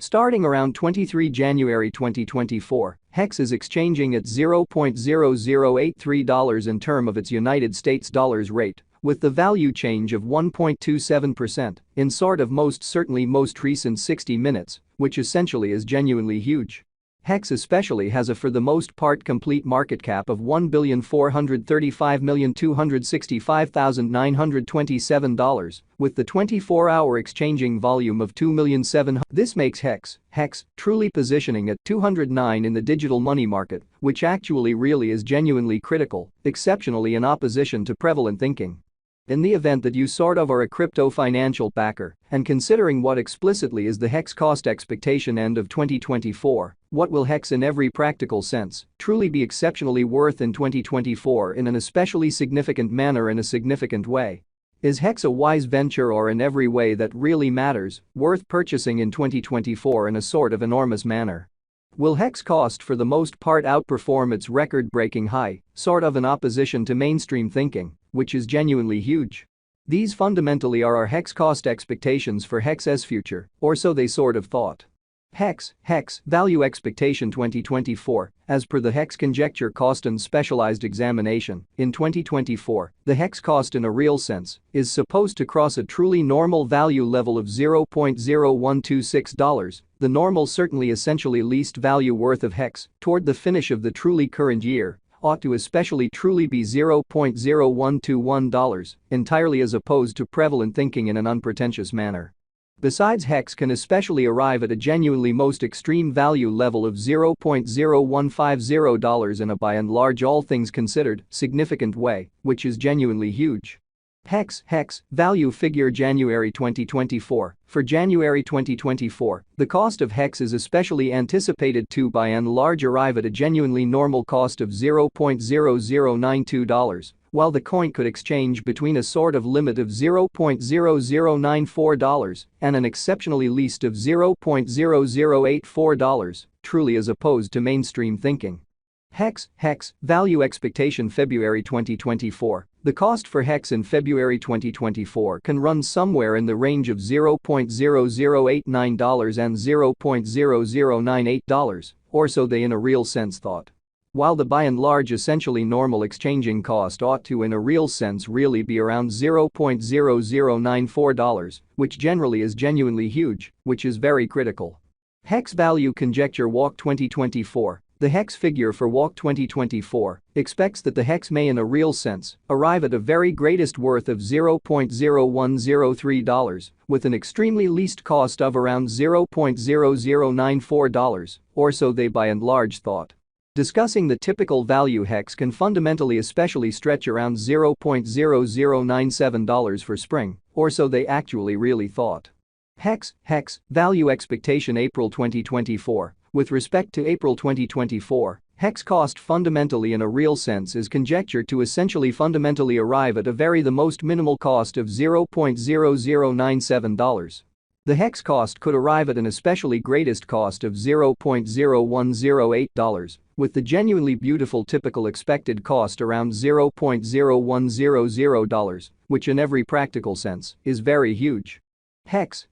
Starting around 23 January 2024, HEX is exchanging at $0.0083 in term of its United States dollars rate, with the value change of 1.27% in sort of most recent 60 minutes, which essentially is genuinely huge. HEX especially has a for the most part complete market cap of $1,435,265,927, with the 24-hour exchanging volume of 2,700,000. This makes HEX truly positioning at 209 in the digital money market, which actually really is genuinely critical, exceptionally in opposition to prevalent thinking. In the event that you sort of are a crypto financial backer, and considering what explicitly is the HEX cost expectation end of 2024, what will HEX in every practical sense truly be exceptionally worth in 2024 in an especially significant manner in a significant way? Is HEX a wise venture or in every way that really matters, worth purchasing in 2024 in a sort of enormous manner? Will HEX cost for the most part outperform its record-breaking high, sort of in opposition to mainstream thinking, which is genuinely huge? These fundamentally are our HEX cost expectations for HEX's future, or so they sort of thought. HEX value expectation 2024, as per the HEX conjecture cost and specialized examination, in 2024, the HEX cost in a real sense is supposed to cross a truly normal value level of $0.0126, the normal certainly essentially least value worth of HEX, toward the finish of the truly current year, ought to especially truly be $0.0121, entirely as opposed to prevalent thinking in an unpretentious manner. Besides, HEX can especially arrive at a genuinely most extreme value level of $0.0150 in a by and large all things considered significant way, which is genuinely huge. HEX value figure January 2024. For January 2024, the cost of HEX is especially anticipated to by and large arrive at a genuinely normal cost of $0.0092, while the coin could exchange between a sort of limit of $0.0094 and an exceptionally least of $0.0084, truly as opposed to mainstream thinking. HEX value expectation February 2024. The cost for HEX in February 2024 can run somewhere in the range of $0.0089 and $0.0098, or so they in a real sense thought. While the by and large essentially normal exchanging cost ought to in a real sense really be around $0.0094, which generally is genuinely huge, which is very critical. HEX value conjecture walk 2024. The HEX figure for walk 2024 expects that the HEX may in a real sense arrive at a very greatest worth of $0.0103, with an extremely least cost of around $0.0094, or so they by and large thought. Discussing the typical value, HEX can fundamentally especially stretch around $0.0097 for spring, or so they actually really thought. HEX value expectation April 2024. With respect to April 2024, HEX cost fundamentally in a real sense is conjectured to essentially fundamentally arrive at a very the most minimal cost of $0.0097. The HEX cost could arrive at an especially greatest cost of $0.0108, with the genuinely beautiful typical expected cost around $0.0100, which in every practical sense is very huge. HEX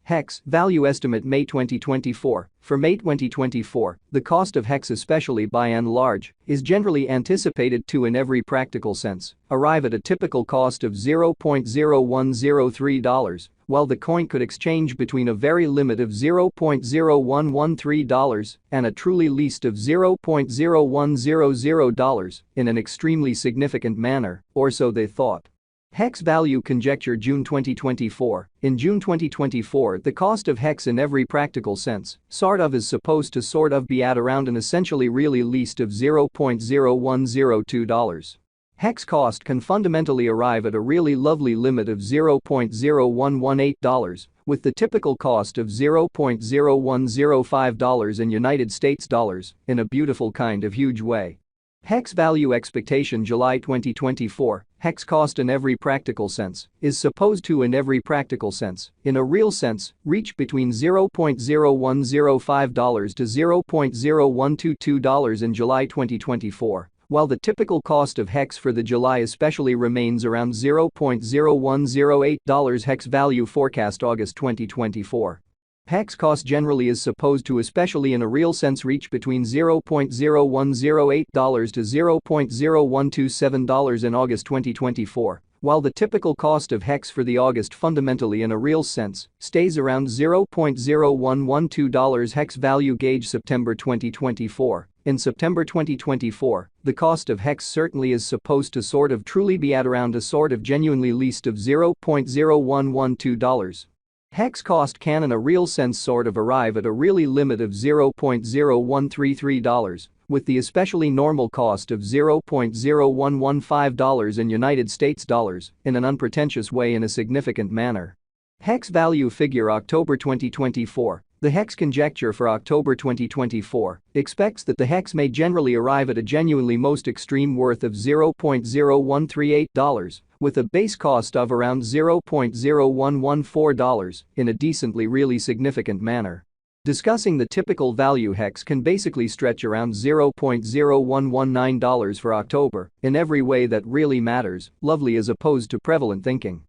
value estimate May 2024. For May 2024, the cost of HEX especially by and large is generally anticipated to in every practical sense arrive at a typical cost of $0.0103, while the coin could exchange between a very limit of $0.0113 and a truly least of $0.0100 in an extremely significant manner, or so they thought. HEX value conjecture June 2024. In June 2024, the cost of HEX in every practical sense sort of is supposed to sort of be at around an essentially really least of $0.0102. HEX cost can fundamentally arrive at a really lovely limit of $0.0118, with the typical cost of $0.0105 in United States dollars, in a beautiful kind of huge way. HEX value expectation July 2024. HEX cost in every practical sense is supposed to in every practical sense, in a real sense, reach between $0.0105 to $0.0122 in July 2024, while the typical cost of HEX for the July especially remains around $0.0108. HEX value forecast August 2024. Hex cost generally is supposed to, especially in a real sense, reach between $0.0108 to $0.0127 in August 2024, while the typical cost of hex for the August fundamentally in a real sense stays around $0.0112. Hex value gauge September 2024. In September 2024, the cost of hex certainly is supposed to sort of truly be at around a sort of genuinely least of $0.0112. Hex cost can in a real sense sort of arrive at a really limit of $0.0133, with the especially normal cost of $0.0115 in United States dollars, in an unpretentious way in a significant manner. Hex value figure October 2024. The hex conjecture for October 2024 expects that the hex may generally arrive at a genuinely most extreme worth of $0.0138, with a base cost of around $0.0114 in a decently really significant manner. Discussing the typical value hex can basically stretch around $0.0119 for October in every way that really matters, lovely as opposed to prevalent thinking.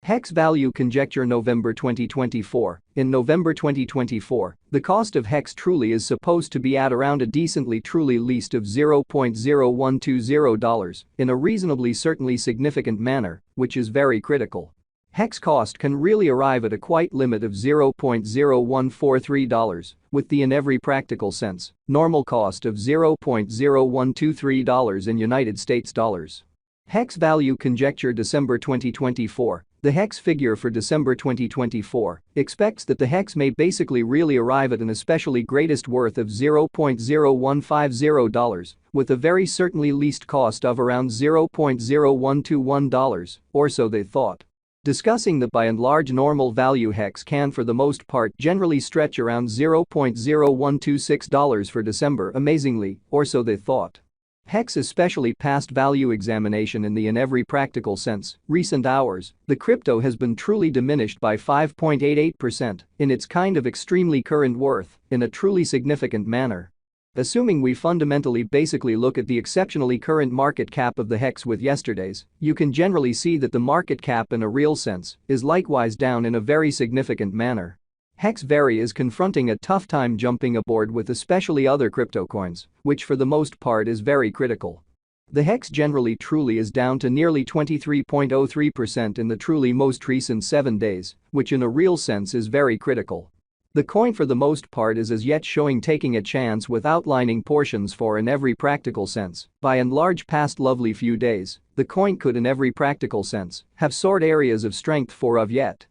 Hex value conjecture November 2024. In November 2024, the cost of hex truly is supposed to be at around a decently truly least of $0.0120 in a reasonably certainly significant manner, which is very critical. Hex cost can really arrive at a quite limit of $0.0143, with the in every practical sense normal cost of $0.0123 in United States dollars. Hex value conjecture December 2024. The hex figure for December 2024 expects that the hex may basically really arrive at an especially greatest worth of $0.0150, with a very certainly least cost of around $0.0121, or so they thought. Discussing that by and large normal value hex can for the most part generally stretch around $0.0126 for December amazingly, or so they thought. Hex especially past value examination in every practical sense, recent hours, the crypto has been truly diminished by 5.88% in its kind of extremely current worth, in a truly significant manner. Assuming we fundamentally basically look at the exceptionally current market cap of the hex with yesterday's, you can generally see that the market cap in a real sense is likewise down in a very significant manner. Hex very is confronting a tough time jumping aboard with especially other crypto coins, which for the most part is very critical. The hex generally truly is down to nearly 23.03% in the truly most recent 7 days, which in a real sense is very critical. The coin for the most part is as yet showing taking a chance with outlining portions for in every practical sense, by and large past lovely few days, the coin could in every practical sense have sort areas of strength for of yet.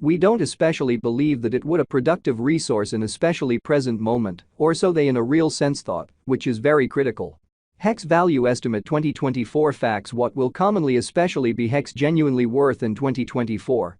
We don't especially believe that it would a productive resource in especially present moment, or so they in a real sense thought, which is very critical. Hex value estimate 2024 facts. What will commonly especially be hex genuinely worth in 2024